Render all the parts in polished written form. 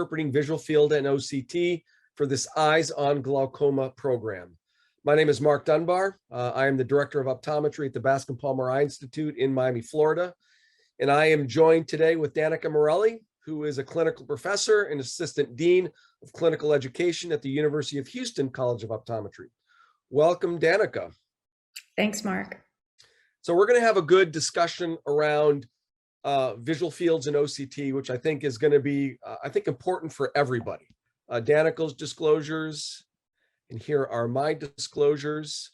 interpreting visual field and OCT for this Eyes on Glaucoma program. My name is Mark Dunbar. I am the Director of Optometry at the Bascom Palmer Eye Institute in Miami, Florida. And I am joined today with Danica Marrelli, who is a clinical professor and Assistant Dean of Clinical Education at the University of Houston College of Optometry. Welcome, Danica. Thanks, Mark. So we're going to have a good discussion around visual fields and OCT, which I think is going to be, important for everybody. Danica's disclosures, and here are my disclosures.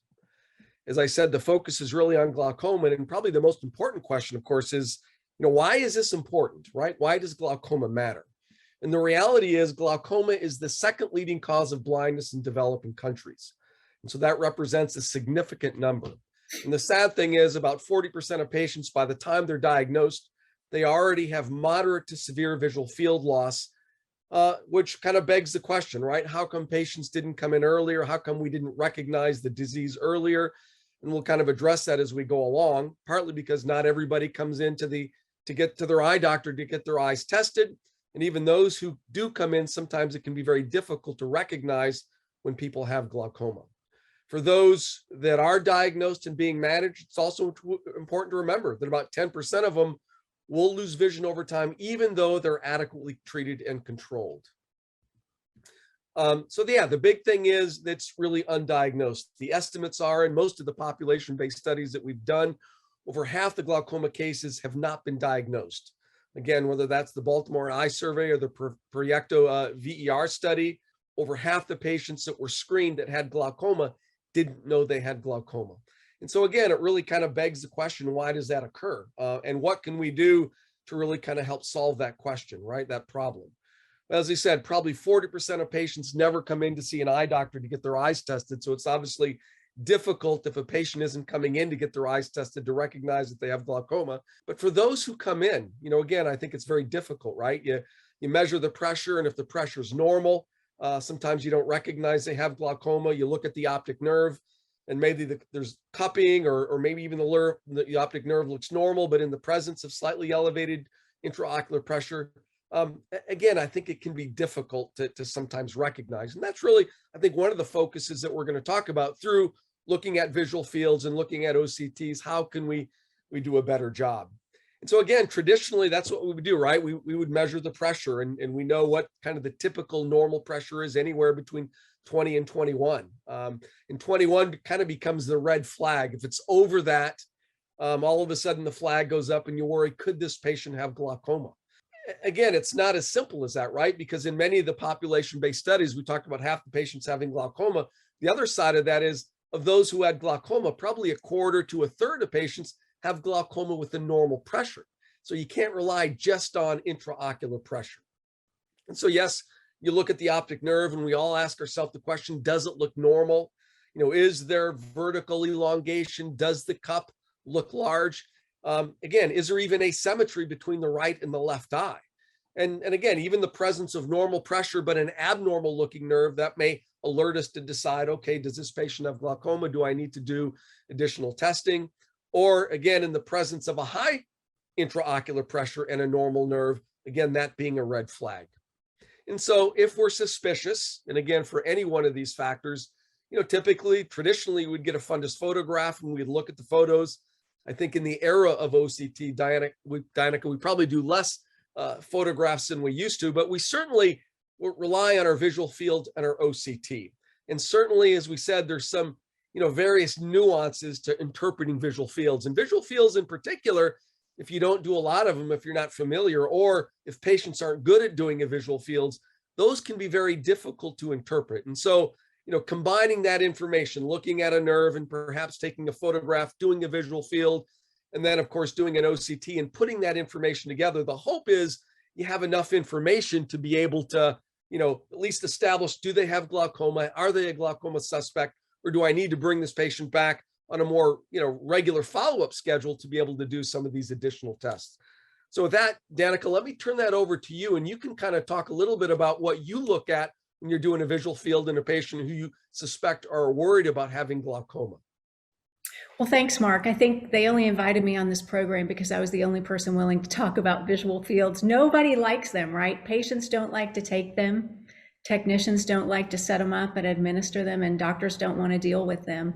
As I said, the focus is really on glaucoma, and probably the most important question, of course, is, why is this important, right? Why does glaucoma matter? And the reality is glaucoma is the second leading cause of blindness in developing countries. And so that represents a significant number. And the sad thing is about 40% of patients, by the time they're diagnosed, they already have moderate to severe visual field loss, which kind of begs the question, right? How come patients didn't come in earlier? How come we didn't recognize the disease earlier? And we'll kind of address that as we go along, partly because not everybody comes in to get to their eye doctor to get their eyes tested. And even those who do come in, sometimes it can be very difficult to recognize when people have glaucoma. For those that are diagnosed and being managed, it's also important to remember that about 10% of them will lose vision over time, even though they're adequately treated and controlled. The big thing is that's really undiagnosed. The estimates are, in most of the population-based studies that we've done, over half the glaucoma cases have not been diagnosed. Again, whether that's the Baltimore Eye Survey or the Proyecto VER study, over half the patients that were screened that had glaucoma didn't know they had glaucoma. And so again, it really kind of begs the question, why does that occur? And what can we do to really kind of help solve that question, right? That problem. As I said, probably 40% of patients never come in to see an eye doctor to get their eyes tested. So it's obviously difficult if a patient isn't coming in to get their eyes tested to recognize that they have glaucoma. But for those who come in, again, I think it's very difficult, right? You measure the pressure, and if the pressure is normal, sometimes you don't recognize they have glaucoma. You look at the optic nerve, and maybe there's cupping, or maybe even the optic nerve looks normal, but in the presence of slightly elevated intraocular pressure, again, I think it can be difficult to sometimes recognize. And that's really, I think, one of the focuses that we're going to talk about through looking at visual fields and looking at OCTs. How can we do a better job? And so again, traditionally, that's what we would do, right? We would measure the pressure, and we know what kind of the typical normal pressure is, anywhere between 20 and 21. And 21 kind of becomes the red flag. If it's over that, all of a sudden the flag goes up and you worry, could this patient have glaucoma? Again, it's not as simple as that, right? Because in many of the population-based studies, we talked about half the patients having glaucoma. The other side of that is, of those who had glaucoma, probably a quarter to a third of patients have glaucoma with a normal pressure. So you can't rely just on intraocular pressure. And so, yes, you look at the optic nerve, and we all ask ourselves the question, does it look normal? Is there vertical elongation? Does the cup look large? Again, is there even asymmetry between the right and the left eye? And again, even the presence of normal pressure, but an abnormal looking nerve, that may alert us to decide, okay, does this patient have glaucoma? Do I need to do additional testing? Or again, in the presence of a high intraocular pressure and a normal nerve, again, that being a red flag. And so if we're suspicious, and again, for any one of these factors, traditionally we'd get a fundus photograph and we'd look at the photos. I think in the era of OCT, Danica, we probably do less photographs than we used to, but we certainly rely on our visual field and our OCT. And certainly, as we said, there's some, various nuances to interpreting visual fields. And visual fields in particular, if you don't do a lot of them, if you're not familiar, or if patients aren't good at doing a visual fields, those can be very difficult to interpret. And so, combining that information, looking at a nerve and perhaps taking a photograph, doing a visual field, and then of course doing an OCT and putting that information together, the hope is you have enough information to be able to, at least establish, do they have glaucoma? Are they a glaucoma suspect? Or do I need to bring this patient back on a more, regular follow-up schedule to be able to do some of these additional tests? So with that, Danica, let me turn that over to you, and you can kind of talk a little bit about what you look at when you're doing a visual field in a patient who you suspect are worried about having glaucoma. Well, thanks, Mark. I think they only invited me on this program because I was the only person willing to talk about visual fields. Nobody likes them, right? Patients don't like to take them. Technicians don't like to set them up and administer them, and doctors don't want to deal with them.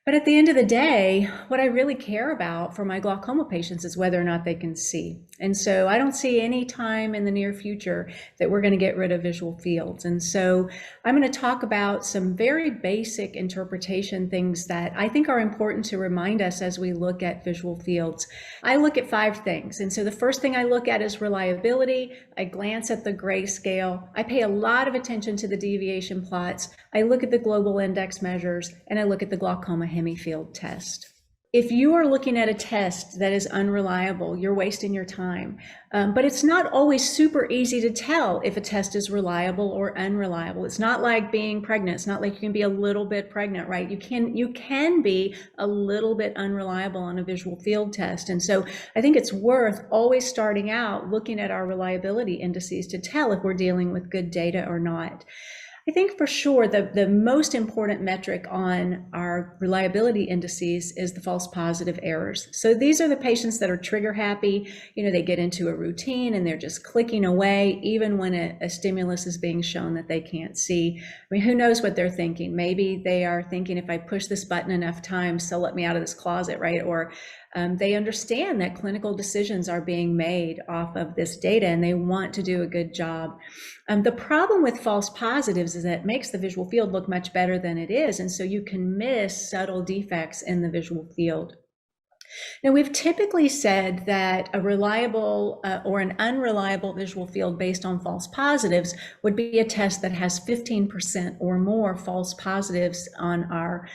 But at the end of the day, what I really care about for my glaucoma patients is whether or not they can see. And so I don't see any time in the near future that we're going to get rid of visual fields. And so I'm going to talk about some very basic interpretation things that I think are important to remind us as we look at visual fields. I look at 5 things. And so the first thing I look at is reliability. I glance at the grayscale. I pay a lot of attention to the deviation plots. I look at the global index measures, and I look at the glaucoma hemifield test. If you are looking at a test that is unreliable, you're wasting your time. But it's not always super easy to tell if a test is reliable or unreliable. It's not like being pregnant. It's not like you can be a little bit pregnant, right? You can be a little bit unreliable on a visual field test. And so I think it's worth always starting out looking at our reliability indices to tell if we're dealing with good data or not. I think for sure the most important metric on our reliability indices is the false positive errors. So these are the patients that are trigger happy. They get into a routine and they're just clicking away, even when a stimulus is being shown that they can't see. I mean, who knows what they're thinking? Maybe they are thinking, if I push this button enough times, so let me out of this closet, right? Or they understand that clinical decisions are being made off of this data and they want to do a good job. The problem with false positives is that it makes the visual field look much better than it is. And so you can miss subtle defects in the visual field. Now, we've typically said that a reliable or an unreliable visual field based on false positives would be a test that has 15% or more false positives on our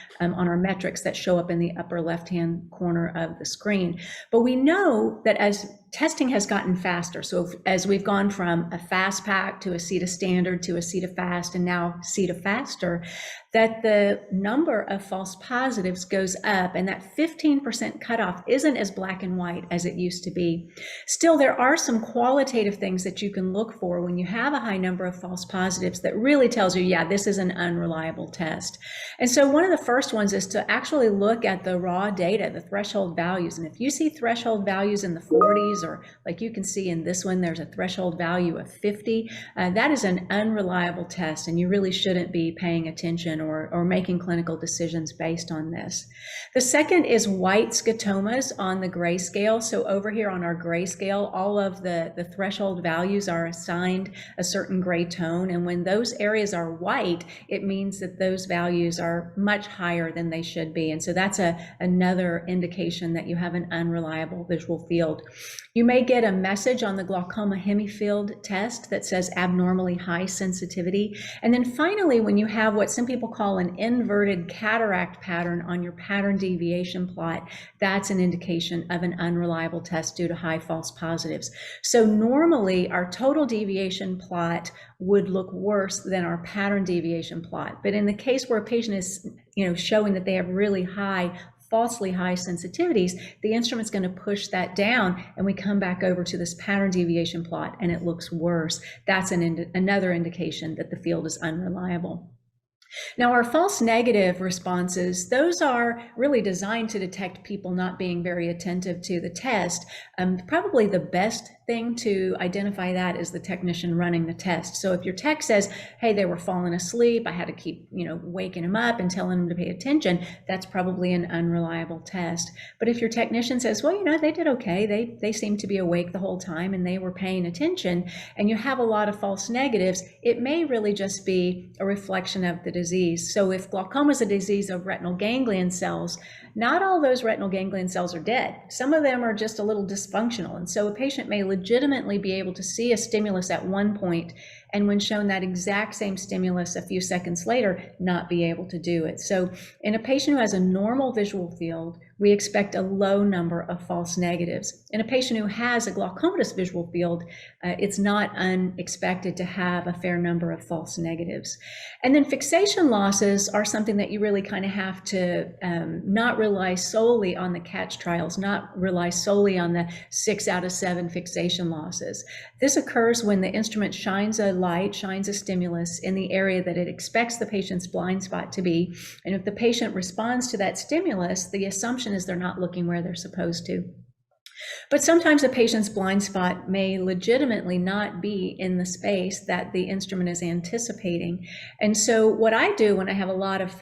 metrics that show up in the upper left-hand corner of the screen. But we know that as testing has gotten faster, so as we've gone from a fast pack to a CETA standard to a CETA fast and now CETA faster, that the number of false positives goes up, and that 15% cutoff isn't as black and white as it used to be. Still, there are some qualitative things that you can look for when you have a high number of false positives that really tells you, yeah, this is an unreliable test. And so one of the first ones is to actually look at the raw data, the threshold values. And if you see threshold values in the 40s, or like you can see in this one, there's a threshold value of 50, that is an unreliable test, and you really shouldn't be paying attention or making clinical decisions based on this. The second is white scotomas on the grayscale. So over here on our grayscale, all of the threshold values are assigned a certain gray tone. And when those areas are white, it means that those values are much higher than they should be. And so that's another indication that you have an unreliable visual field. You may get a message on the glaucoma hemifield test that says abnormally high sensitivity. And then finally, when you have what some people call an inverted cataract pattern on your pattern deviation plot, that's an indication of an unreliable test due to high false positives. So normally our total deviation plot would look worse than our pattern deviation plot. But in the case where a patient is showing that they have really high, falsely high sensitivities, the instrument's going to push that down, and we come back over to this pattern deviation plot and it looks worse. That's another indication that the field is unreliable. Now, our false negative responses, those are really designed to detect people not being very attentive to the test. Probably the best thing to identify that is the technician running the test. So if your tech says, hey, they were falling asleep, I had to keep, waking them up and telling them to pay attention, that's probably an unreliable test. But if your technician says, well, they did okay, they seemed to be awake the whole time and they were paying attention, and you have a lot of false negatives, it may really just be a reflection of the disease. So if glaucoma is a disease of retinal ganglion cells, not all those retinal ganglion cells are dead. Some of them are just a little dysfunctional. And so a patient may legitimately be able to see a stimulus at one point, and when shown that exact same stimulus a few seconds later, not be able to do it. So in a patient who has a normal visual field, we expect a low number of false negatives. In a patient who has a glaucomatous visual field, it's not unexpected to have a fair number of false negatives. And then fixation losses are something that you really kind of have to not rely solely on the catch trials, not rely solely on the 6 out of 7 fixation losses. This occurs when the instrument shines a light, shines a stimulus in the area that it expects the patient's blind spot to be. And if the patient responds to that stimulus, the assumption is they're not looking where they're supposed to. But sometimes a patient's blind spot may legitimately not be in the space that the instrument is anticipating. And so what I do when I have a lot of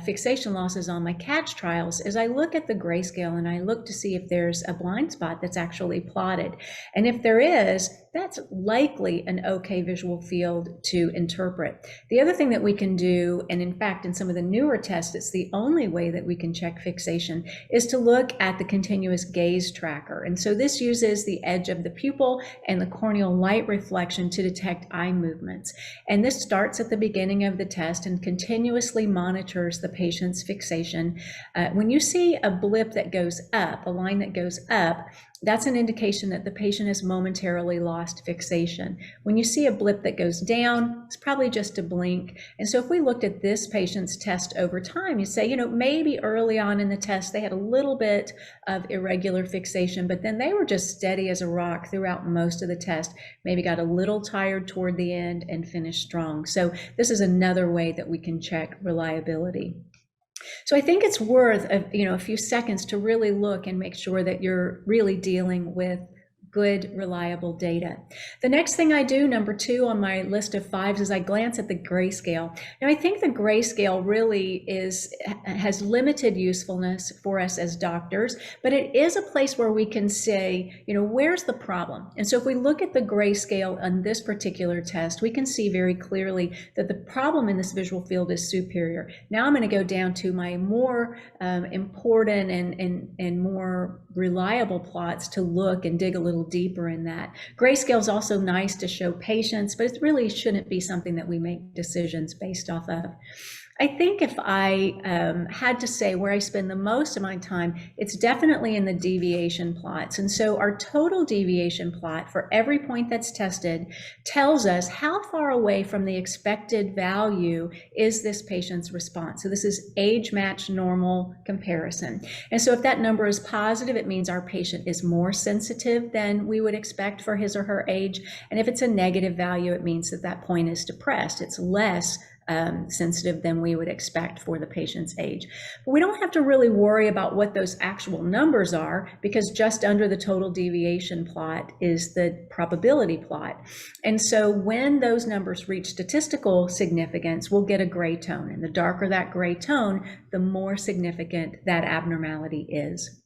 fixation losses on my CATCH trials is I look at the grayscale and I look to see if there's a blind spot that's actually plotted. And if there is, that's likely an okay visual field to interpret. The other thing that we can do, and in fact in some of the newer tests, it's the only way that we can check fixation, is to look at the continuous gaze tracker. And so this uses the edge of the pupil and the corneal light reflection to detect eye movements. And this starts at the beginning of the test and continuously monitors the patient's fixation. When you see a blip that goes up, a line that goes up, that's an indication that the patient has momentarily lost fixation. When you see a blip that goes down, it's probably just a blink. And so if we looked at this patient's test over time, you say, you know, maybe early on in the test, they had a little bit of irregular fixation, but then they were just steady as a rock throughout most of the test, maybe got a little tired toward the end and finished strong. So this is another way that we can check reliability. So I think it's worth a few seconds to really look and make sure that you're really dealing with good, reliable data. The next thing I do, number 2 on my list of 5s, is I glance at the grayscale. Now I think the grayscale really has limited usefulness for us as doctors, but it is a place where we can say, you know, where's the problem? And so if we look at the grayscale on this particular test, we can see very clearly that the problem in this visual field is superior. Now I'm going to go down to my more important and more reliable plots to look and dig a little deeper in that. Grayscale is also nice to show patience, but it really shouldn't be something that we make decisions based off of. I think if I had to say where I spend the most of my time, it's definitely in the deviation plots. And so our total deviation plot for every point that's tested tells us how far away from the expected value is this patient's response. So this is age-matched normal comparison. And so if that number is positive, it means our patient is more sensitive than we would expect for his or her age. And if it's a negative value, it means that that point is depressed. It's less sensitive than we would expect for the patient's age. But we don't have to really worry about what those actual numbers are, because just under the total deviation plot is the probability plot. And so when those numbers reach statistical significance, we'll get a gray tone. And the darker that gray tone, the more significant that abnormality is.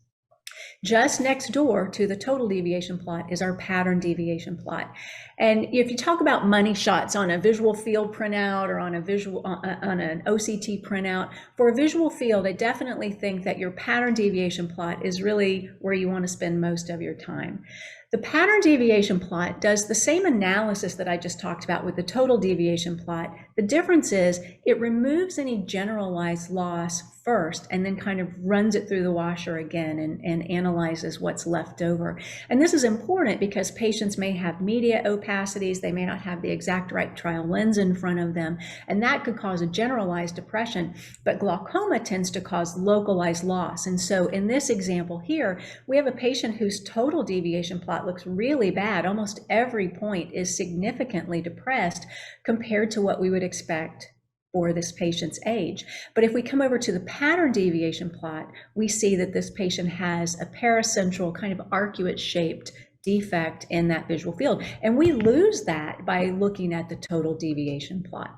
Just next door to the total deviation plot is our pattern deviation plot. And if you talk about money shots on a visual field printout or on an OCT printout, for a visual field, I definitely think that your pattern deviation plot is really where you want to spend most of your time. The pattern deviation plot does the same analysis that I just talked about with the total deviation plot. The difference is it removes any generalized loss first and then kind of runs it through the washer again and analyzes what's left over. And this is important because patients may have media opacities, they may not have the exact right trial lens in front of them, and that could cause a generalized depression. But glaucoma tends to cause localized loss. And so in this example here, we have a patient whose total deviation plot looks really bad. Almost every point is significantly depressed compared to what we would expect for this patient's age. But if we come over to the pattern deviation plot, we see that this patient has a paracentral kind of arcuate shaped defect in that visual field. And we lose that by looking at the total deviation plot.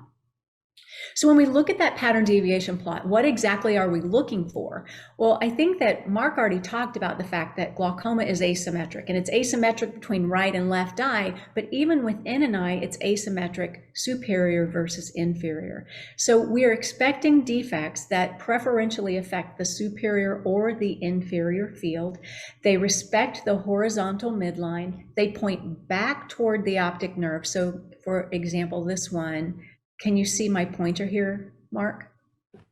So when we look at that pattern deviation plot, what exactly are we looking for? Well, I think that Mark already talked about the fact that glaucoma is asymmetric, and it's asymmetric between right and left eye, but even within an eye, it's asymmetric superior versus inferior. So we are expecting defects that preferentially affect the superior or the inferior field. They respect the horizontal midline. They point back toward the optic nerve. So for example, this one, can you see my pointer here, Mark?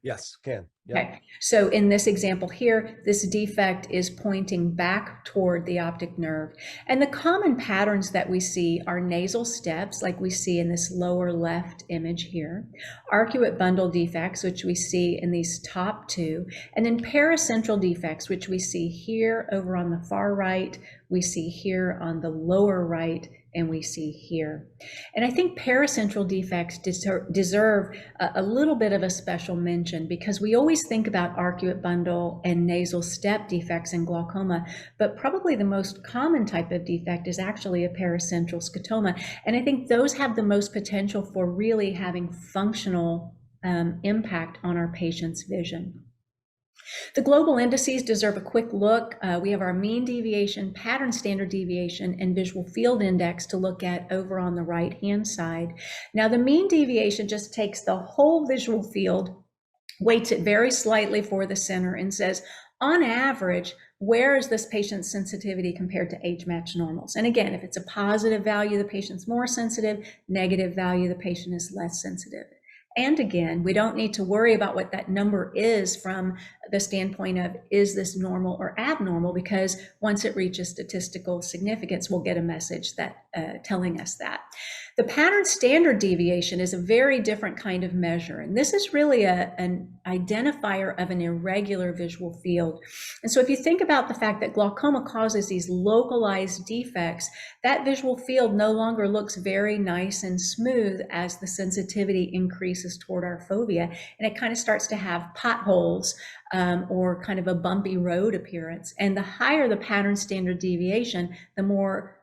Yes, can. Yep. Okay, so in this example here, this defect is pointing back toward the optic nerve. And the common patterns that we see are nasal steps, like we see in this lower left image here, arcuate bundle defects, which we see in these top two, and then paracentral defects, which we see here over on the far right, we see here on the lower right, and we see here. And I think paracentral defects deserve a little bit of a special mention, because we always think about arcuate bundle and nasal step defects in glaucoma, but probably the most common type of defect is actually a paracentral scotoma. And I think those have the most potential for really having functional impact on our patient's vision. The global indices deserve a quick look. We have our mean deviation, pattern standard deviation, and visual field index to look at over on the right-hand side. Now, the mean deviation just takes the whole visual field, weights it very slightly for the center, and says, on average, where is this patient's sensitivity compared to age-matched normals? And again, if it's a positive value, the patient's more sensitive. Negative value, the patient is less sensitive. And again, we don't need to worry about what that number is from the standpoint of, is this normal or abnormal? Because once it reaches statistical significance, we'll get a message that telling us that. The pattern standard deviation is a very different kind of measure. And this is really an identifier of an irregular visual field. And so if you think about the fact that glaucoma causes these localized defects, that visual field no longer looks very nice and smooth as the sensitivity increases toward our fovea. And it kind of starts to have potholes or kind of a bumpy road appearance. And the higher the pattern standard deviation, the more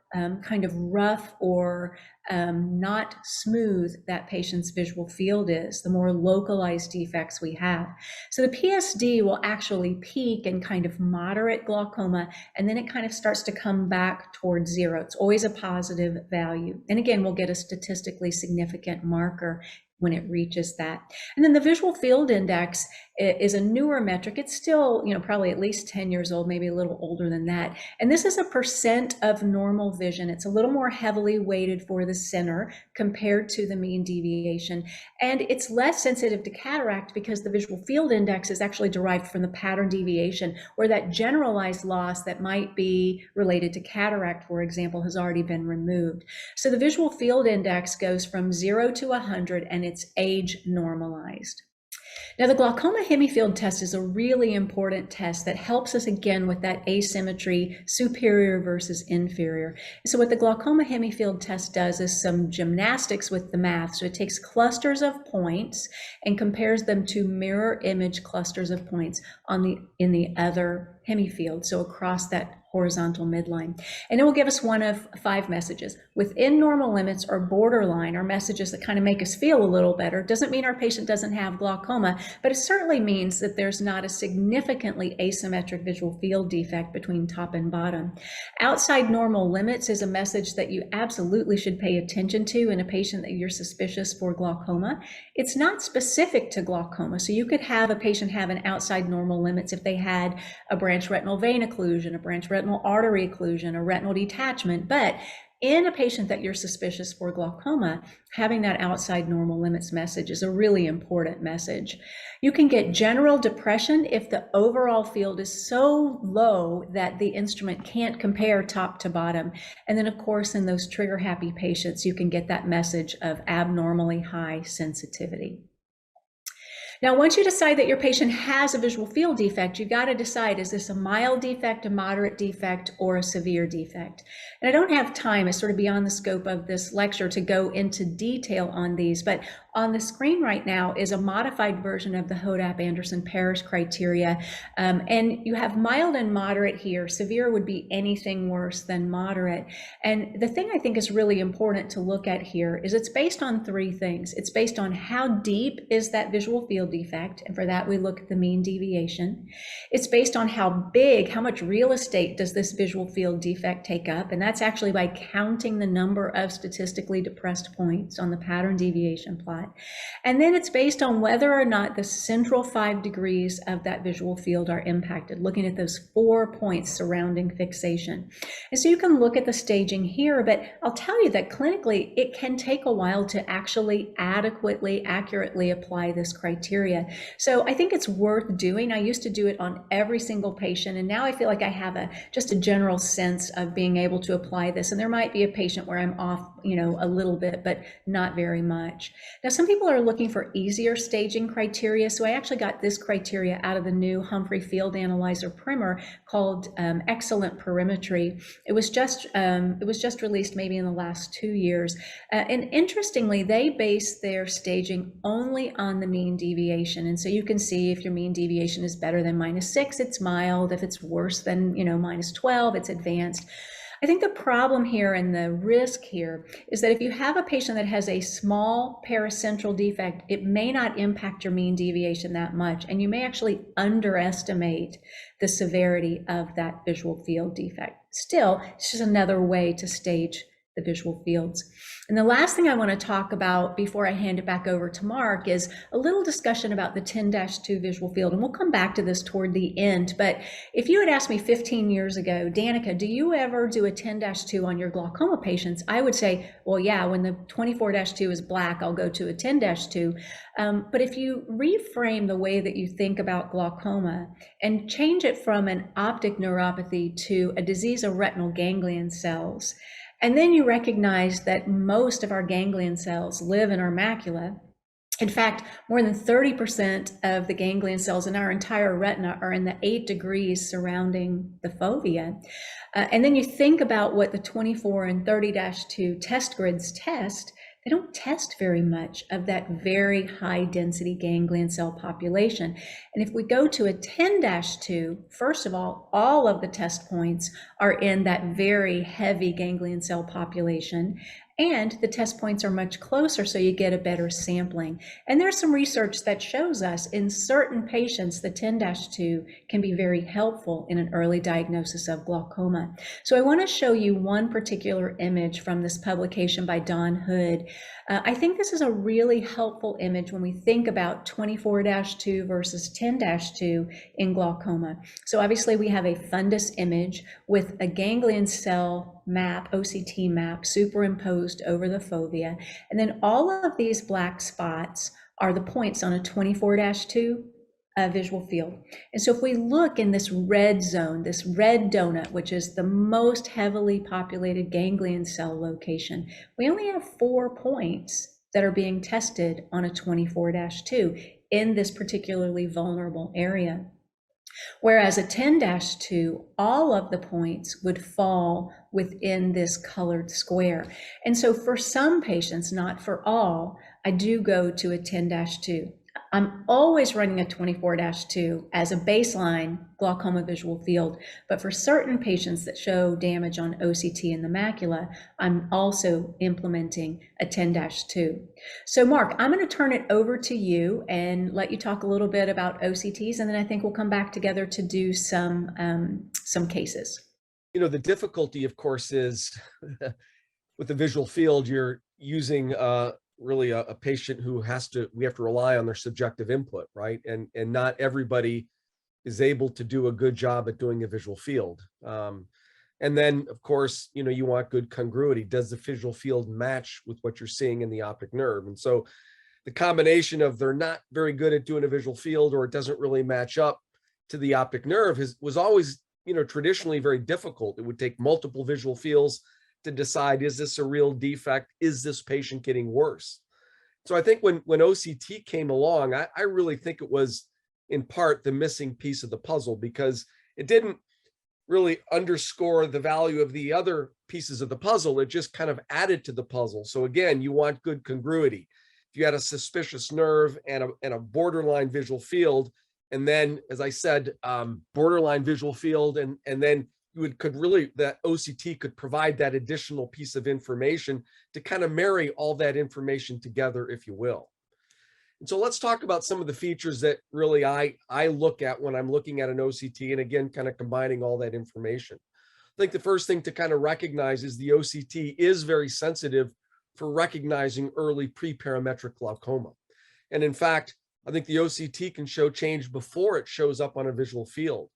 kind of rough or not smooth that patient's visual field is, the more localized defects we have. So the PSD will actually peak in kind of moderate glaucoma, and then it kind of starts to come back towards zero. It's always a positive value. And again, we'll get a statistically significant marker when it reaches that. And then the visual field index is a newer metric. It's still, probably at least 10 years old, maybe a little older than that. And this is a percent of normal vision. It's a little more heavily weighted for the center compared to the mean deviation. And it's less sensitive to cataract because the visual field index is actually derived from the pattern deviation, where that generalized loss that might be related to cataract, for example, has already been removed. So the visual field index goes from 0 to 100, and it's age normalized. Now, the glaucoma hemifield test is a really important test that helps us again with that asymmetry, superior versus inferior. And so what the glaucoma hemifield test does is some gymnastics with the math. So it takes clusters of points and compares them to mirror image clusters of points in the other hemifield, so across that horizontal midline. And it will give us one of 5 messages. Within normal limits or borderline are messages that kind of make us feel a little better. Doesn't mean our patient doesn't have glaucoma, but it certainly means that there's not a significantly asymmetric visual field defect between top and bottom. Outside normal limits is a message that you absolutely should pay attention to in a patient that you're suspicious for glaucoma. It's not specific to glaucoma. So you could have a patient have an outside normal limits if they had a branch retinal vein occlusion, a branch retinal artery occlusion, a retinal detachment. But in a patient that you're suspicious for glaucoma, having that outside normal limits message is a really important message. You can get general depression if the overall field is so low that the instrument can't compare top to bottom. And then, of course, in those trigger happy patients, you can get that message of abnormally high sensitivity. Now, once you decide that your patient has a visual field defect, you got to decide, is this a mild defect, a moderate defect, or a severe defect? And I don't have time, it's sort of beyond the scope of this lecture to go into detail on these, but on the screen right now is a modified version of the Hodapp-Anderson-Parrish criteria. And you have mild and moderate here. Severe would be anything worse than moderate. And the thing I think is really important to look at here is it's based on 3 things. It's based on how deep is that visual field defect, and for that we look at the mean deviation. It's based on how big, how much real estate does this visual field defect take up, and that's actually by counting the number of statistically depressed points on the pattern deviation plot. And then it's based on whether or not the central 5 degrees of that visual field are impacted, looking at those 4 points surrounding fixation. And so you can look at the staging here, but I'll tell you that clinically it can take a while to actually adequately, accurately apply this criteria. So I think it's worth doing. I used to do it on every single patient, and now I feel like I have just a general sense of being able to apply this. And there might be a patient where I'm off, a little bit, but not very much. Now, some people are looking for easier staging criteria. So I actually got this criteria out of the new Humphrey Field Analyzer primer called Excellent Perimetry. It was just released maybe in the last 2 years. And interestingly, they base their staging only on the mean deviation. And so you can see if your mean deviation is better than -6, it's mild. If it's worse than, -12, it's advanced. I think the problem here and the risk here is that if you have a patient that has a small paracentral defect, it may not impact your mean deviation that much, and you may actually underestimate the severity of that visual field defect. Still, it's just another way to stage the visual fields. And the last thing I want to talk about before I hand it back over to Mark is a little discussion about the 10-2 visual field. And we'll come back to this toward the end. But if you had asked me 15 years ago, Danica, do you ever do a 10-2 on your glaucoma patients? I would say, well, yeah, when the 24-2 is black, I'll go to a 10-2. But if you reframe the way that you think about glaucoma and change it from an optic neuropathy to a disease of retinal ganglion cells, and then you recognize that most of our ganglion cells live in our macula. In fact, more than 30% of the ganglion cells in our entire retina are in the 8 degrees surrounding the fovea. And then you think about what the 24 and 30-2 test grids test. They don't test very much of that very high density ganglion cell population. And if we go to a 10-2, first of all of the test points are in that very heavy ganglion cell population. And the test points are much closer, so you get a better sampling. And there's some research that shows us in certain patients, the 10-2 can be very helpful in an early diagnosis of glaucoma. So I want to show you one particular image from this publication by Don Hood. I think this is a really helpful image when we think about 24-2 versus 10-2 in glaucoma. So obviously we have a fundus image with a ganglion cell map, OCT map, superimposed over the fovea. And then all of these black spots are the points on a 24-2 visual field. And so if we look in this red zone, this red donut, which is the most heavily populated ganglion cell location, we only have 4 points that are being tested on a 24-2 in this particularly vulnerable area. Whereas a 10-2, all of the points would fall within this colored square. And so for some patients, not for all, I do go to a 10-2. I'm always running a 24-2 as a baseline glaucoma visual field, but for certain patients that show damage on OCT in the macula, I'm also implementing a 10-2. So Mark, I'm going to turn it over to you and let you talk a little bit about OCTs, and then I think we'll come back together to do some cases. The difficulty, of course, is with the visual field, you're using really a patient who we have to rely on their subjective input, right? And not everybody is able to do a good job at doing a visual field. And then, of course, you want good congruity. Does the visual field match with what you're seeing in the optic nerve? And so the combination of they're not very good at doing a visual field, or it doesn't really match up to the optic nerve was always, traditionally very difficult. It would take multiple visual fields to decide, is this a real defect? Is this patient getting worse? So I think when OCT came along, I really think it was in part the missing piece of the puzzle, because it didn't really underscore the value of the other pieces of the puzzle. It just kind of added to the puzzle. So again, you want good congruity. If you had a suspicious nerve and a borderline visual field, and then, as I said, borderline visual field, and then that OCT could provide that additional piece of information to kind of marry all that information together, if you will. And so let's talk about some of the features that really I look at when I'm looking at an OCT, and again, kind of combining all that information. I think the first thing to kind of recognize is the OCT is very sensitive for recognizing early pre-parametric glaucoma. And in fact, I think the OCT can show change before it shows up on a visual field.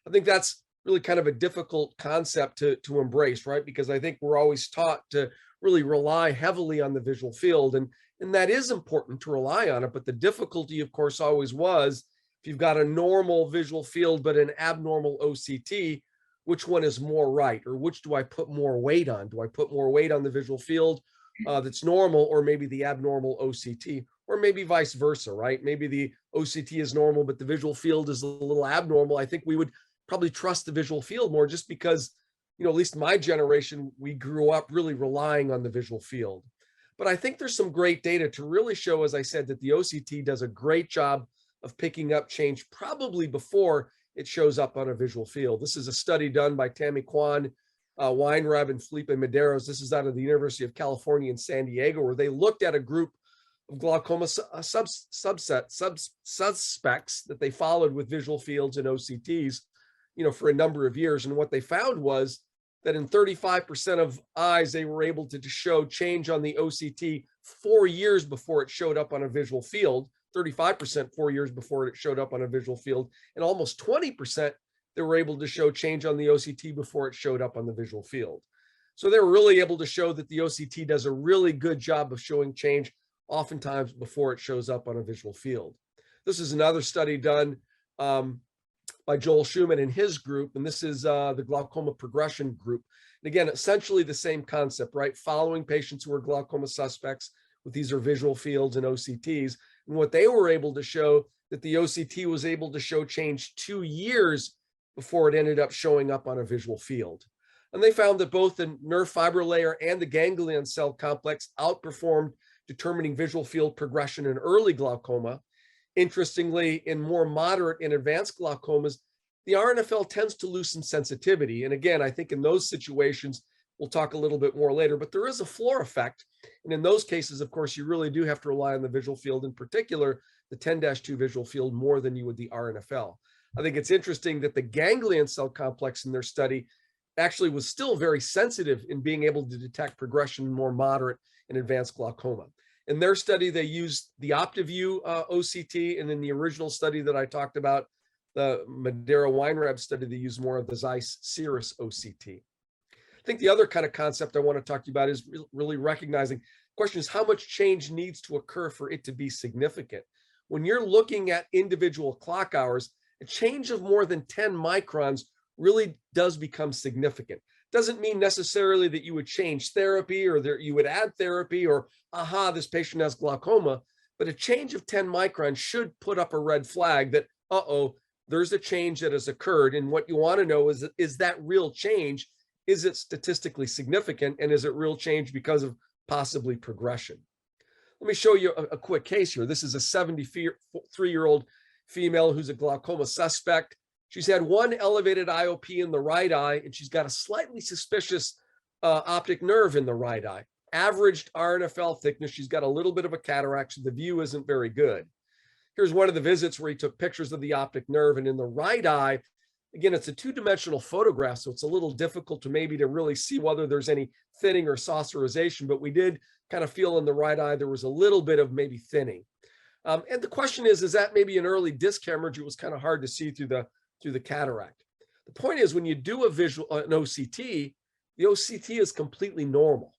I think that's really kind of a difficult concept to embrace, right? Because I think we're always taught to really rely heavily on the visual field, and that is important to rely on it. But the difficulty, of course, always was, if you've got a normal visual field but an abnormal OCT, which one is more right, or which do I put more weight on? Do I put more weight on the visual field, that's normal, or maybe the abnormal OCT, or maybe vice versa, right? Maybe the OCT is normal, but the visual field is a little abnormal. I think we would probably trust the visual field more, just because, at least my generation, we grew up really relying on the visual field. But I think there's some great data to really show, as I said, that the OCT does a great job of picking up change probably before it shows up on a visual field. This is a study done by Tammy Kwan, Weinreb, and Felipe Medeiros. This is out of the University of California in San Diego, where they looked at a group of glaucoma suspects that they followed with visual fields and OCTs, for a number of years. And what they found was that in 35% of eyes, they were able to show change on the OCT 4 years before it showed up on a visual field, 35% 4 years before it showed up on a visual field, and almost 20% they were able to show change on the OCT before it showed up on the visual field. So they were really able to show that the OCT does a really good job of showing change, oftentimes before it shows up on a visual field. This is another study done by Joel Schumann and his group, and this is the glaucoma progression group. And again, essentially the same concept, right? Following patients who are glaucoma suspects with these are visual fields and OCTs. And what they were able to show, that the OCT was able to show change 2 years before it ended up showing up on a visual field. And they found that both the nerve fiber layer and the ganglion cell complex outperformed determining visual field progression in early glaucoma. Interestingly, in more moderate and advanced glaucomas, the RNFL tends to loosen sensitivity. And again, I think in those situations, we'll talk a little bit more later, but there is a floor effect. And in those cases, of course, you really do have to rely on the visual field, in particular, the 10-2 visual field, more than you would the RNFL. I think it's interesting that the ganglion cell complex in their study actually was still very sensitive in being able to detect progression in more moderate and advanced glaucoma. In their study, they used the OptiView OCT, and in the original study that I talked about, the Madeira-Weinreb study, they used more of the Zeiss Cirrus OCT. I think the other kind of concept I want to talk to you about is really recognizing, the question is how much change needs to occur for it to be significant. When you're looking at individual clock hours, a change of more than 10 microns really does become significant. Doesn't mean necessarily that you would change therapy or that you would add therapy or, aha, this patient has glaucoma, but a change of 10 microns should put up a red flag that, uh-oh, there's a change that has occurred. And what you want to know is that real change? Is it statistically significant? And is it real change because of possibly progression? Let me show you a quick case here. This is a 73-year-old female who's a glaucoma suspect. She's had one elevated IOP in the right eye, and she's got a slightly suspicious optic nerve in the right eye. Averaged RNFL thickness. She's got a little bit of a cataract, so the view isn't very good. Here's one of the visits where he took pictures of the optic nerve, and in the right eye, again, it's a two-dimensional photograph, so it's a little difficult to really see whether there's any thinning or saucerization, but we did kind of feel in the right eye there was a little bit of maybe thinning. And the question is that maybe an early disc hemorrhage? It was kind of hard to see through the cataract. The point is, when you do an OCT, the OCT is completely normal.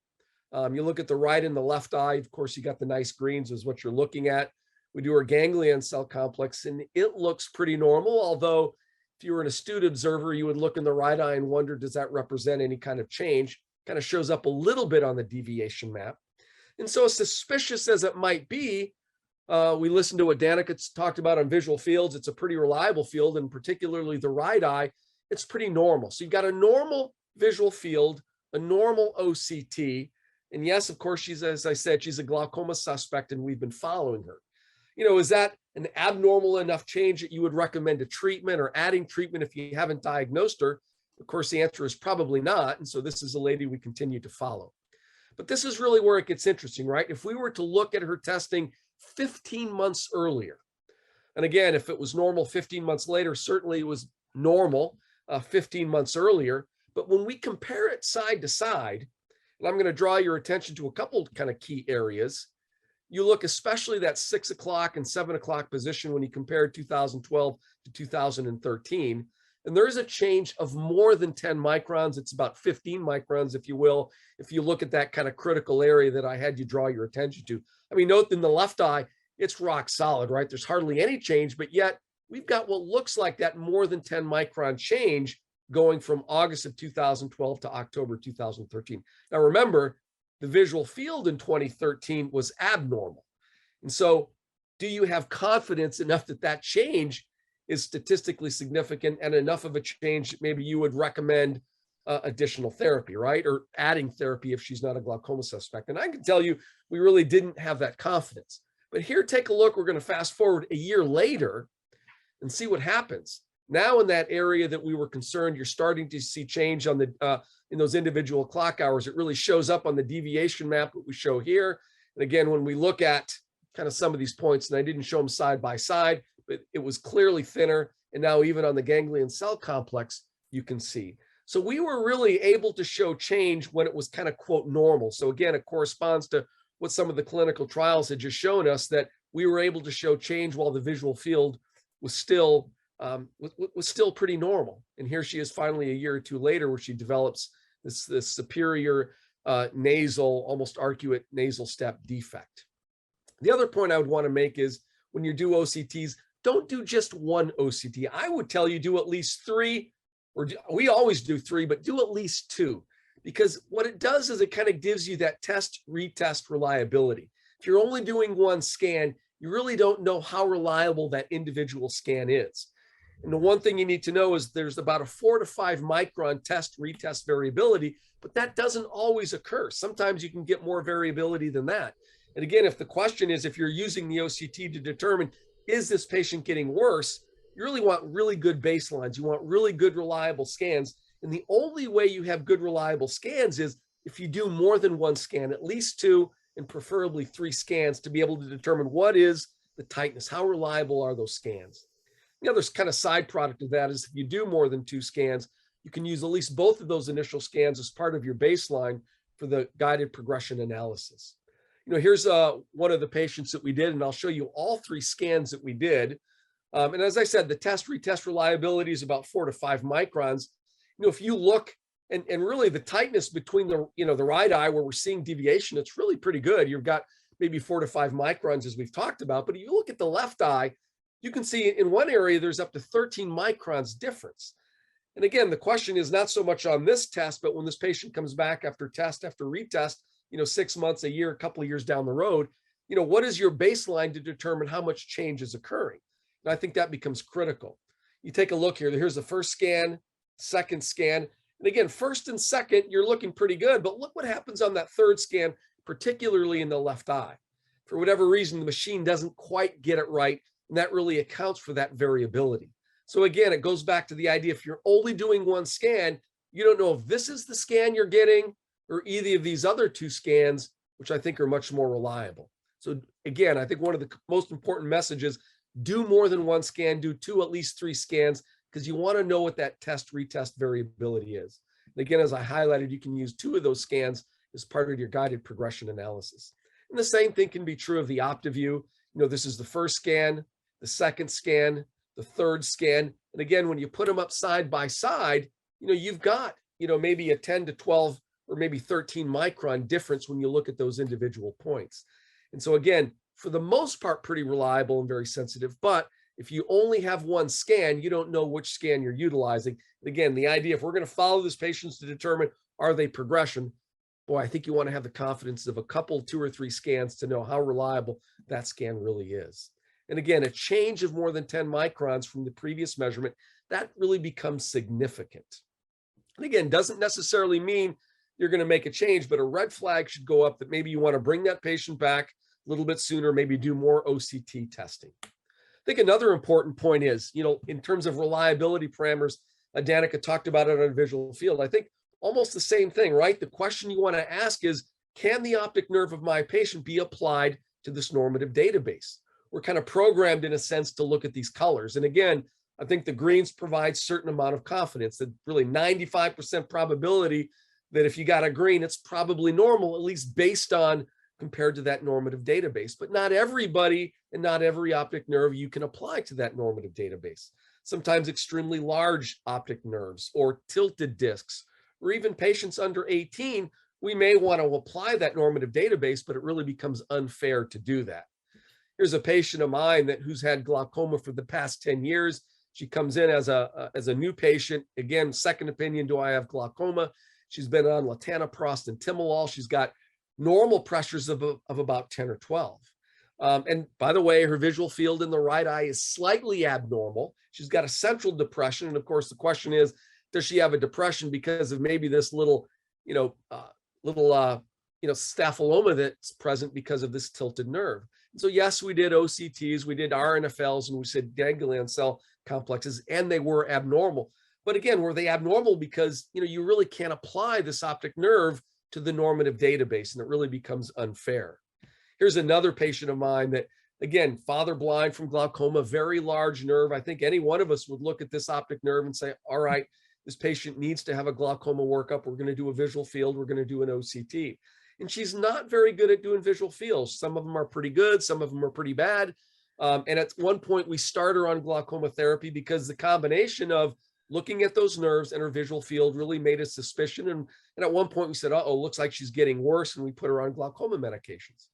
You look at the right and the left eye, of course, you got the nice greens is what you're looking at. We do our ganglion cell complex, and it looks pretty normal, although if you were an astute observer, you would look in the right eye and wonder, does that represent any kind of change? Kind of shows up a little bit on the deviation map. And so, as suspicious as it might be, we listened to what Danica talked about on visual fields. It's a pretty reliable field, and particularly the right eye, it's pretty normal. So you've got a normal visual field, a normal OCT, and yes, of course, as I said, she's a glaucoma suspect, and we've been following her. Is that an abnormal enough change that you would recommend a treatment or adding treatment if you haven't diagnosed her? Of course, the answer is probably not, and so this is a lady we continue to follow. But this is really where it gets interesting, right? If we were to look at her testing 15 months earlier, and again, if it was normal 15 months later, certainly it was normal 15 months earlier, but when we compare it side to side, and I'm going to draw your attention to a couple kind of key areas, you look especially that 6 o'clock and 7 o'clock position when you compare 2012 to 2013, and there is a change of more than 10 microns. It's about 15 microns, if you will, if you look at that kind of critical area that I had you draw your attention to. I mean, note in the left eye, it's rock solid, right? There's hardly any change, but yet we've got what looks like that more than 10 micron change going from August of 2012 to October 2013. Now, remember, the visual field in 2013 was abnormal. And so do you have confidence enough that that change is statistically significant and enough of a change that maybe you would recommend additional therapy, right? Or adding therapy if she's not a glaucoma suspect. And I can tell you, we really didn't have that confidence. But here, take a look. We're going to fast forward a year later and see what happens. Now in that area that we were concerned, you're starting to see change on the in those individual clock hours. It really shows up on the deviation map that we show here. And again, when we look at kind of some of these points, and I didn't show them side by side, but it was clearly thinner. And now even on the ganglion cell complex, you can see. So we were really able to show change when it was kind of, quote, normal. So again, it corresponds to what some of the clinical trials had just shown us, that we were able to show change while the visual field was still pretty normal. And here she is finally a year or two later, where she develops this superior nasal, almost arcuate nasal step defect. The other point I would want to make is when you do OCTs, don't do just one OCT. I would tell you do at least 3, or we always do 3, but do at least 2, because what it does is it kind of gives you that test retest reliability. If you're only doing one scan, you really don't know how reliable that individual scan is. And the one thing you need to know is there's about a 4 to 5 micron test retest variability, but that doesn't always occur. Sometimes you can get more variability than that. And again, if the question is, if you're using the OCT to determine, is this patient getting worse, you really want really good baselines. You want really good, reliable scans. And the only way you have good, reliable scans is if you do more than one scan, at least 2, and preferably 3 scans, to be able to determine what is the tightness, how reliable are those scans. The other kind of side product of that is if you do more than 2 scans, you can use at least both of those initial scans as part of your baseline for the guided progression analysis. Here's one of the patients that we did, and I'll show you all 3 scans that we did. And as I said, the test retest reliability is about 4 to 5 microns. If you look, and really the tightness between the right eye where we're seeing deviation, it's really pretty good. You've got maybe 4 to 5 microns as we've talked about, but if you look at the left eye, you can see in one area there's up to 13 microns difference. And again, the question is not so much on this test, but when this patient comes back after test after retest, 6 months, a year, a couple of years down the road, what is your baseline to determine how much change is occurring? And I think that becomes critical. You take a look here. Here's the first scan, second scan. And again, first and second, you're looking pretty good, but look what happens on that third scan, particularly in the left eye. For whatever reason, the machine doesn't quite get it right, and that really accounts for that variability. So again, it goes back to the idea, if you're only doing one scan, you don't know if this is the scan you're getting or either of these other 2 scans, which I think are much more reliable. So again, I think one of the most important messages, do more than one scan, do 2, at least 3 scans, because you want to know what that test retest variability is. And again, as I highlighted, you can use 2 of those scans as part of your guided progression analysis. And the same thing can be true of the OptiView. This is the first scan, the second scan, the third scan. And again, when you put them up side by side, you've got, maybe a 10 to 12 or maybe 13 micron difference when you look at those individual points. And so again, for the most part, pretty reliable and very sensitive. But if you only have one scan, you don't know which scan you're utilizing. Again, the idea, if we're going to follow these patients to determine, are they progression? Boy, I think you want to have the confidence of a couple, 2 or 3 scans to know how reliable that scan really is. And again, a change of more than 10 microns from the previous measurement, that really becomes significant. And again, doesn't necessarily mean you're going to make a change, but a red flag should go up that maybe you want to bring that patient back a little bit sooner, maybe do more OCT testing. I think another important point is, in terms of reliability parameters, Danica talked about it on a visual field. I think almost the same thing, right? The question you want to ask is, can the optic nerve of my patient be applied to this normative database? We're kind of programmed in a sense to look at these colors. And again, I think the greens provide certain amount of confidence, that really 95% probability that if you got a green, it's probably normal, at least based on compared to that normative database. But not everybody and not every optic nerve you can apply to that normative database. Sometimes extremely large optic nerves or tilted discs, or even patients under 18, we may want to apply that normative database, but it really becomes unfair to do that. Here's a patient of mine who's had glaucoma for the past 10 years. She comes in as a new patient. Again, second opinion, do I have glaucoma? She's been on latanoprost and timolol. She's got normal pressures of about 10 or 12. And by the way, her visual field in the right eye is slightly abnormal. She's got a central depression. And of course, the question is, does she have a depression because of maybe this little, staphyloma that's present because of this tilted nerve? And so yes, we did OCTs, we did RNFLs, and we said ganglion cell complexes, and they were abnormal. But again, were they abnormal because, you really can't apply this optic nerve to the normative database, and it really becomes unfair. Here's another patient of mine that, again, father blind from glaucoma, very large nerve. I think any one of us would look at this optic nerve and say, all right, this patient needs to have a glaucoma workup. We're going to do a visual field. We're going to do an OCT. And she's not very good at doing visual fields. Some of them are pretty good. Some of them are pretty bad. And at one point, we start her on glaucoma therapy because the combination of looking at those nerves and her visual field really made us suspicion. And at one point, we said, uh-oh, looks like she's getting worse. And we put her on glaucoma medications.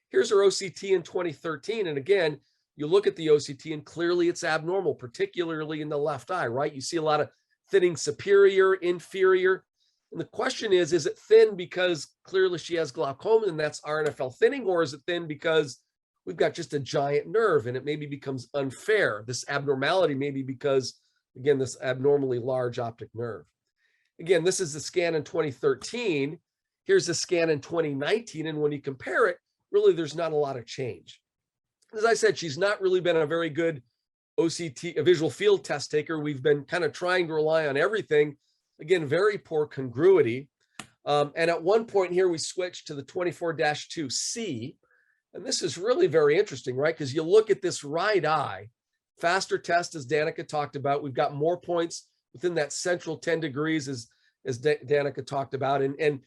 Here's her OCT in 2013. And again, you look at the OCT and clearly it's abnormal, particularly in the left eye, right? You see a lot of thinning superior, inferior. And the question is it thin because clearly she has glaucoma and that's RNFL thinning, or is it thin because we've got just a giant nerve and it maybe becomes unfair? This abnormality maybe because, again, this abnormally large optic nerve. Again, this is the scan in 2013. Here's the scan in 2019. And when you compare it, really, there's not a lot of change. As I said, she's not really been a very good OCT, a visual field test taker. We've been kind of trying to rely on everything. Again, very poor congruity. And at one point here, we switched to the 24-2C. And this is really very interesting, right? Because you look at this right eye, faster test, as Danica talked about. We've got more points within that central 10 degrees, as Danica talked about. And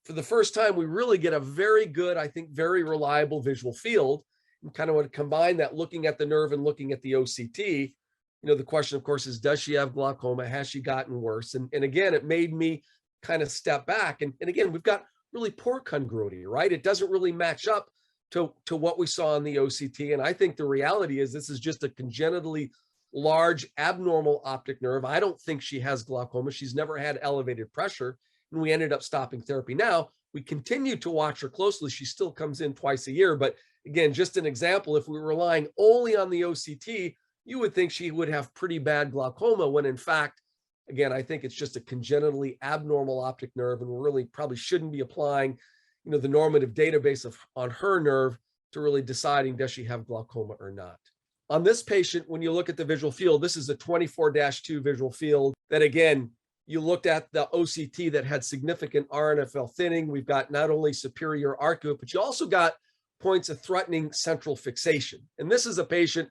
for the first time, we really get a very good, I think, very reliable visual field. And kind of want to combine that looking at the nerve and looking at the OCT. The question, of course, is, does she have glaucoma? Has she gotten worse? And again, it made me kind of step back. And again, we've got really poor congruity, right? It doesn't really match up to what we saw in the OCT. And I think the reality is this is just a congenitally large abnormal optic nerve. I don't think she has glaucoma. She's never had elevated pressure. And we ended up stopping therapy. Now, we continue to watch her closely. She still comes in twice a year. But again, just an example, if we were relying only on the OCT, you would think she would have pretty bad glaucoma, when in fact, again, I think it's just a congenitally abnormal optic nerve, and we really probably shouldn't be applying, the normative database on her nerve to really deciding, does she have glaucoma or not. On this patient, when you look at the visual field, this is a 24-2 visual field that, again, you looked at the OCT that had significant RNFL thinning. We've got not only superior arcuate, but you also got points of threatening central fixation. And this is a patient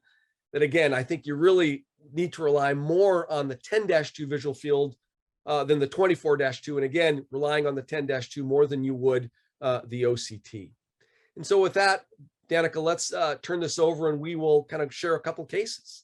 that, again, I think you really need to rely more on the 10-2 visual field than the 24-2. And again, relying on the 10-2 more than you would the OCT. And so with that, Danica, let's turn this over and we will kind of share a couple cases.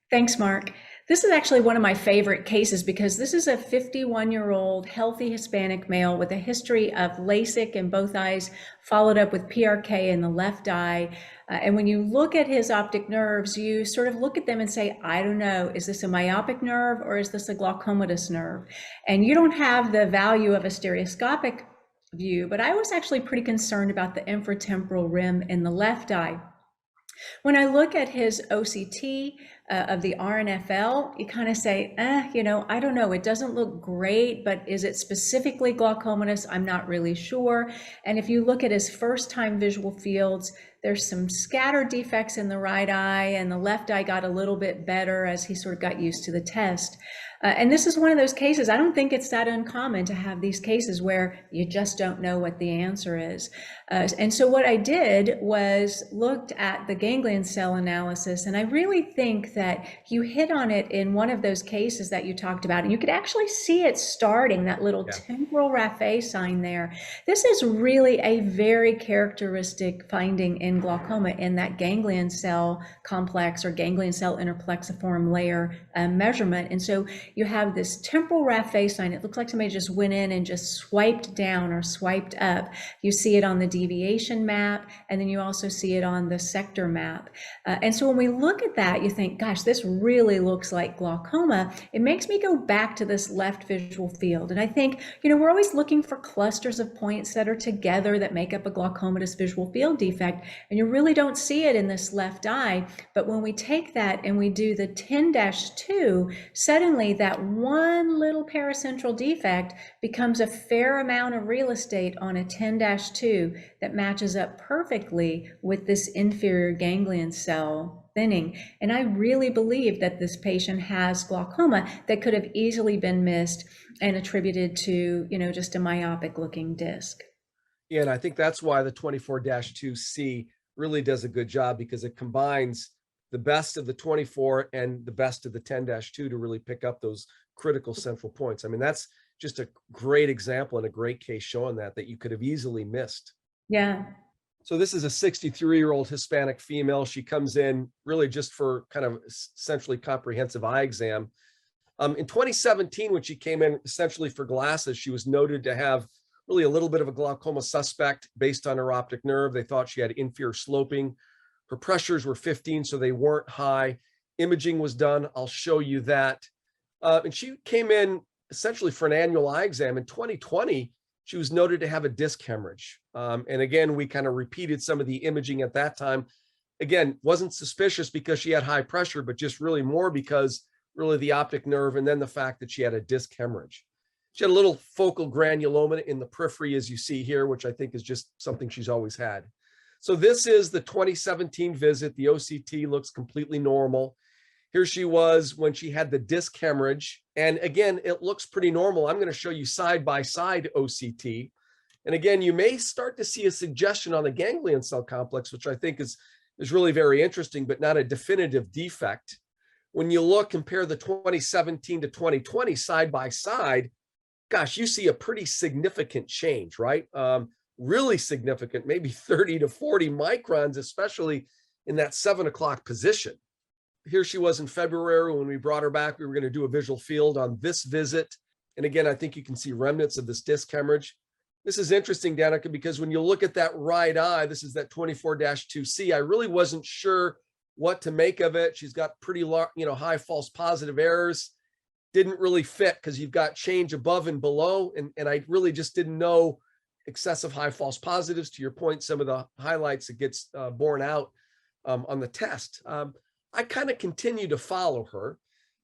Thanks, Mark. This is actually one of my favorite cases because this is a 51-year-old healthy Hispanic male with a history of LASIK in both eyes, followed up with PRK in the left eye. And when you look at his optic nerves, you sort of look at them and say, I don't know, is this a myopic nerve or is this a glaucomatous nerve? And you don't have the value of a stereoscopic view, but I was actually pretty concerned about the infratemporal rim in the left eye. When I look at his OCT of the RNFL, you kind of say, I don't know, it doesn't look great, but is it specifically glaucomatous? I'm not really sure. And if you look at his first-time visual fields, there's some scattered defects in the right eye, and the left eye got a little bit better as he sort of got used to the test. And this is one of those cases, I don't think it's that uncommon to have these cases where you just don't know what the answer is. And so what I did was looked at the ganglion cell analysis, and I really think that you hit on it in one of those cases that you talked about, and you could actually see it starting, that little temporal rafe sign there. This is really a very characteristic finding in glaucoma in that ganglion cell complex or ganglion cell interplexiform layer measurement. And so you have this temporal raphe sign. It looks like somebody just went in and just swiped down or swiped up. You see it on the deviation map, and then you also see it on the sector map. And so when we look at that, you think, gosh, this really looks like glaucoma. It makes me go back to this left visual field. And I think, we're always looking for clusters of points that are together that make up a glaucomatous visual field defect. And you really don't see it in this left eye. But when we take that and we do the 10-2, suddenly that one little paracentral defect becomes a fair amount of real estate on a 10-2 that matches up perfectly with this inferior ganglion cell thinning. And I really believe that this patient has glaucoma that could have easily been missed and attributed to, just a myopic looking disc. Yeah, and I think that's why the 24-2C really does a good job, because it combines the best of the 24 and the best of the 10-2 to really pick up those critical central points. I mean, that's just a great example and a great case showing that you could have easily missed. Yeah. So this is a 63-year-old Hispanic female. She comes in really just for kind of essentially comprehensive eye exam. In 2017, when she came in essentially for glasses, she was noted to have really a little bit of a glaucoma suspect based on her optic nerve. They thought she had inferior sloping. Her pressures were 15, so they weren't high. Imaging was done. I'll show you that. And she came in essentially for an annual eye exam. In 2020, she was noted to have a disc hemorrhage. And again, we kind of repeated some of the imaging at that time. Again, wasn't suspicious because she had high pressure, but just really more because really the optic nerve and then the fact that she had a disc hemorrhage. She had a little focal granuloma in the periphery, as you see here, which I think is just something she's always had. So this is the 2017 visit. The OCT looks completely normal. Here she was when she had the disc hemorrhage. And again, it looks pretty normal. I'm going to show you side-by-side OCT. And again, you may start to see a suggestion on the ganglion cell complex, which I think is really very interesting, but not a definitive defect. When you compare the 2017 to 2020 side-by-side, gosh, you see a pretty significant change, right? Really significant, maybe 30 to 40 microns, especially in that 7 o'clock position. Here she was in February when we brought her back. We were going to do a visual field on this visit. And again, I think you can see remnants of this disc hemorrhage. This is interesting, Danica, because when you look at that right eye, this is that 24-2C. I really wasn't sure what to make of it. She's got pretty large, high false positive errors. Didn't really fit because you've got change above and below. And I really just didn't know excessive high false positives. To your point, some of the highlights that gets borne out on the test. I kind of continue to follow her.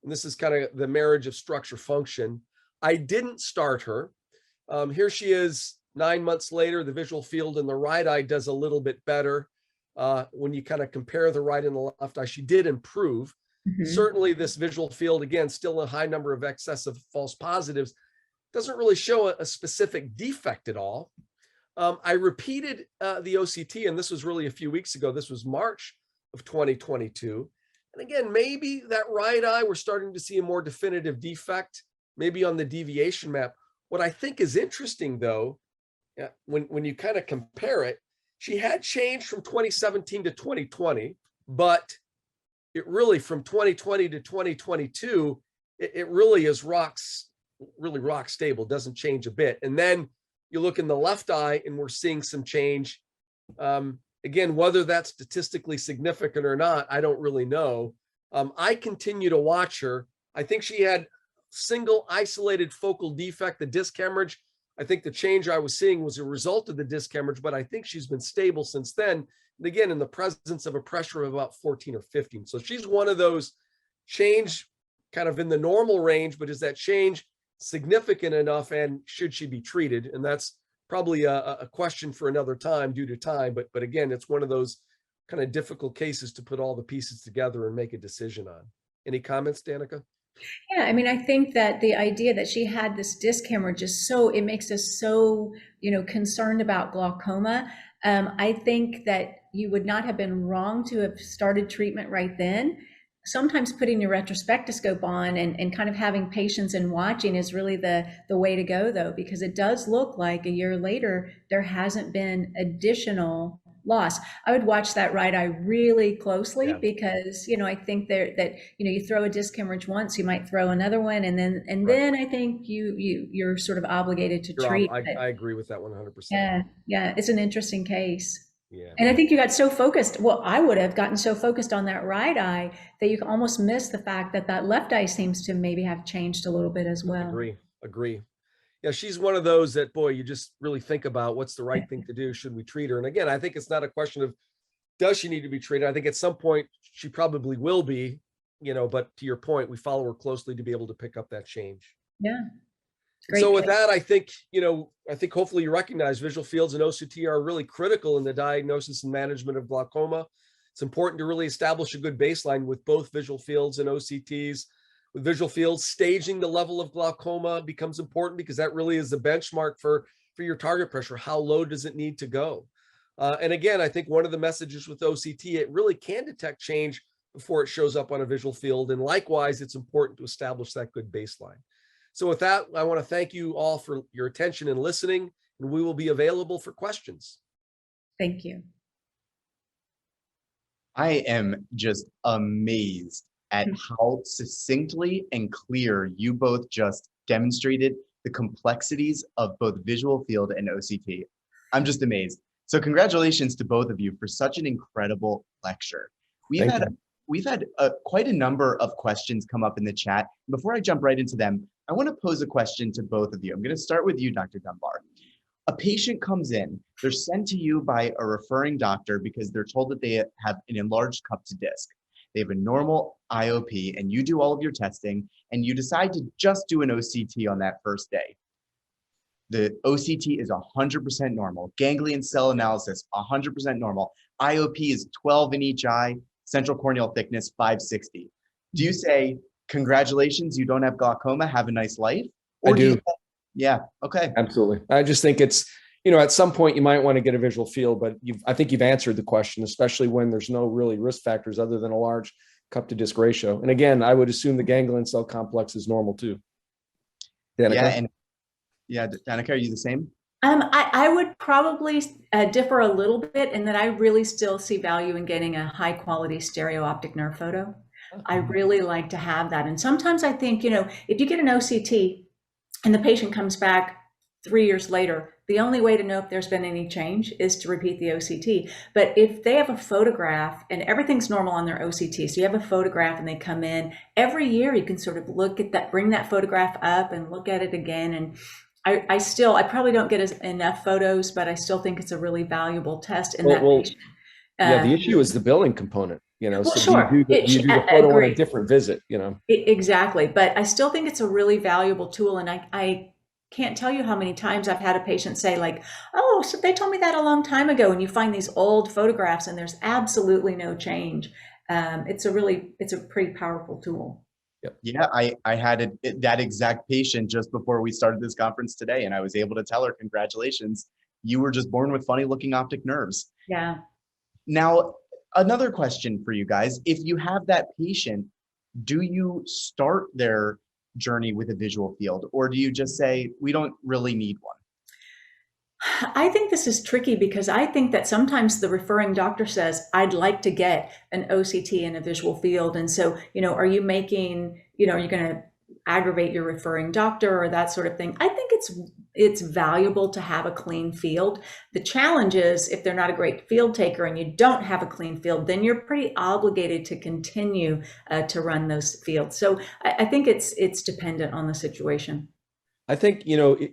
And this is kind of the marriage of structure function. I didn't start her. Here she is 9 months later. The visual field in the right eye does a little bit better. When you kind of compare the right and the left eye, she did improve. Mm-hmm. Certainly this visual field, again, still a high number of excessive false positives, doesn't really show a specific defect at all. I repeated the OCT, and this was really a few weeks ago. This was March of 2022. And again, maybe that right eye, we're starting to see a more definitive defect, maybe on the deviation map. What I think is interesting, though, when you kind of compare it, she had changed from 2017 to 2020, but it really, from 2020 to 2022, it really is rock stable, doesn't change a bit. And then you look in the left eye and we're seeing some change. Again, whether that's statistically significant or not, I don't really know. I continue to watch her. I think she had single isolated focal defect, the disc hemorrhage. I think the change I was seeing was a result of the disc hemorrhage, but I think she's been stable since then. And again, in the presence of a pressure of about 14 or 15. So she's one of those change kind of in the normal range, but is that change significant enough, and should she be treated? And that's probably a question for another time due to time. But again, it's one of those kind of difficult cases to put all the pieces together and make a decision on. Any comments, Danica? Yeah, I mean, I think that the idea that she had this disc hemorrhage is it makes us so, concerned about glaucoma. I think that you would not have been wrong to have started treatment right then. Sometimes putting your retrospectoscope on and kind of having patience and watching is really the way to go, though, because it does look like a year later, there hasn't been additional loss. I would watch that right eye really closely Yeah. because, I think that, you throw a disc hemorrhage once, you might throw another one. And then, Right. I think you're sort of obligated to You're treat. I agree with that 100%. Yeah. Yeah. It's an interesting case. Yeah. And I think you got so focused. Well, I would have gotten so focused on that right eye that you can almost miss the fact that that left eye seems to maybe have changed a little bit as well. Agree. Yeah, she's one of those that, boy, you just really think about what's the right thing to do. Should we treat her? And again, I think it's not a question of does she need to be treated. I think at some point she probably will be, but to your point, we follow her closely to be able to pick up that change. Yeah. And so with that, I think hopefully you recognize visual fields and OCT are really critical in the diagnosis and management of glaucoma. It's important to really establish a good baseline with both visual fields and OCTs. With visual fields, staging the level of glaucoma becomes important because that really is the benchmark for your target pressure. How low does it need to go? And again, I think one of the messages with OCT, it really can detect change before it shows up on a visual field. And likewise, it's important to establish that good baseline. So with that, I want to thank you all for your attention and listening, and we will be available for questions. Thank you. I am just amazed at how succinctly and clear you both just demonstrated the complexities of both visual field and OCT. I'm just amazed. So congratulations to both of you for such an incredible lecture. We've had quite a number of questions come up in the chat. Before I jump right into them, I want to pose a question to both of you. I'm going to start with you, Dr. Dunbar. A patient comes in, they're sent to you by a referring doctor because they're told that they have an enlarged cup to disc. They have a normal IOP, and you do all of your testing, and you decide to just do an OCT on that first day. The OCT is 100% normal. Ganglion cell analysis, 100% normal. IOP is 12 in each eye, central corneal thickness, 560. Do you say, congratulations, you don't have glaucoma, have a nice life? Or I do. Yeah, okay. Absolutely. I just think it's, at some point you might want to get a visual field, but I think you've answered the question, especially when there's no really risk factors other than a large cup to disc ratio. And again, I would assume the ganglion cell complex is normal too. Danica? Danica, are you the same? I would probably differ a little bit in that I really still see value in getting a high quality stereo optic nerve photo. I really like to have that. And sometimes I think, if you get an OCT and the patient comes back 3 years later, the only way to know if there's been any change is to repeat the OCT. But if they have a photograph and everything's normal on their OCT, so you have a photograph and they come in, every year you can sort of look at that, bring that photograph up and look at it again. And I probably don't get enough photos, but I still think it's a really valuable test in that patient. The issue is the billing component, Well, so sure. do you do the photo on a different visit, Exactly. But I still think it's a really valuable tool. And I can't tell you how many times I've had a patient say like, oh, so they told me that a long time ago. And you find these old photographs and there's absolutely no change. It's a pretty powerful tool. Yep. Yeah, I had that exact patient just before we started this conference today, and I was able to tell her, congratulations, you were just born with funny looking optic nerves. Yeah. Now, another question for you guys. If you have that patient, do you start their journey with a visual field, or do you just say, we don't really need one? I think this is tricky because I think that sometimes the referring doctor says, I'd like to get an OCT and a visual field. And so, are you making, are you going to aggravate your referring doctor or that sort of thing? I think it's valuable to have a clean field. The challenge is if they're not a great field taker and you don't have a clean field, then you're pretty obligated to continue to run those fields. So I think it's dependent on the situation. I think,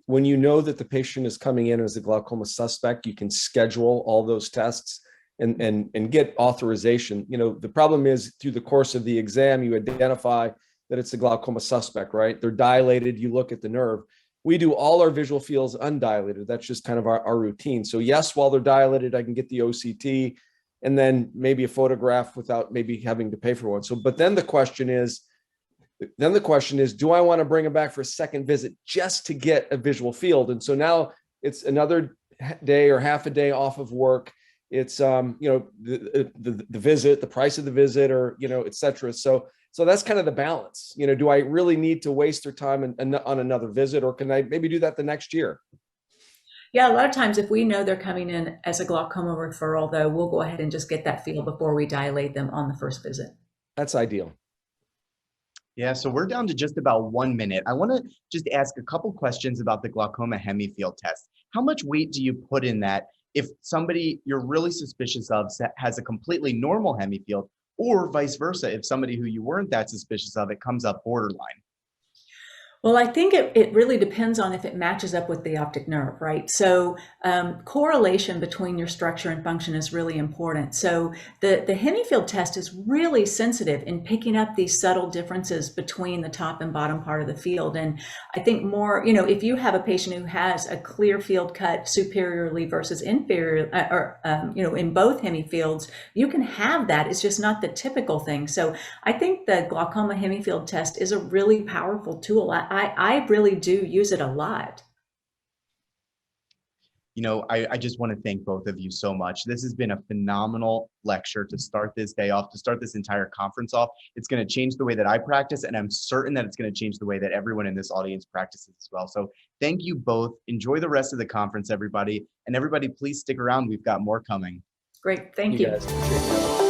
when you know that the patient is coming in as a glaucoma suspect, you can schedule all those tests and get authorization. The problem is through the course of the exam, you identify that it's a glaucoma suspect, right? They're dilated, you look at the nerve. We do all our visual fields undilated. That's just kind of our routine. So yes, while they're dilated, I can get the OCT and then maybe a photograph without maybe having to pay for one. So, but then the question is, do I want to bring them back for a second visit just to get a visual field? And so now it's another day or half a day off of work. It's, the visit, the price of the visit, or, et cetera. So that's kind of the balance. Do I really need to waste their time on another visit, or can I maybe do that the next year? Yeah, a lot of times if we know they're coming in as a glaucoma referral, though, we'll go ahead and just get that field before we dilate them on the first visit. That's ideal. Yeah, so we're down to just about 1 minute. I want to just ask a couple questions about the glaucoma hemifield test. How much weight do you put in that if somebody you're really suspicious of has a completely normal hemifield, or vice versa, if somebody who you weren't that suspicious of, it comes up borderline? Well, I think it really depends on if it matches up with the optic nerve, right? So correlation between your structure and function is really important. So the hemifield test is really sensitive in picking up these subtle differences between the top and bottom part of the field. And I think more, if you have a patient who has a clear field cut superiorly versus inferior, in both hemifields, you can have that. It's just not the typical thing. So I think the glaucoma hemifield test is a really powerful tool. I really do use it a lot. I just want to thank both of you so much. This has been a phenomenal lecture to start this day off, to start this entire conference off. It's going to change the way that I practice, and I'm certain that it's going to change the way that everyone in this audience practices as well. So thank you both. Enjoy the rest of the conference, everybody. And everybody, please stick around. We've got more coming. Great. Thank you. Guys. Appreciate it.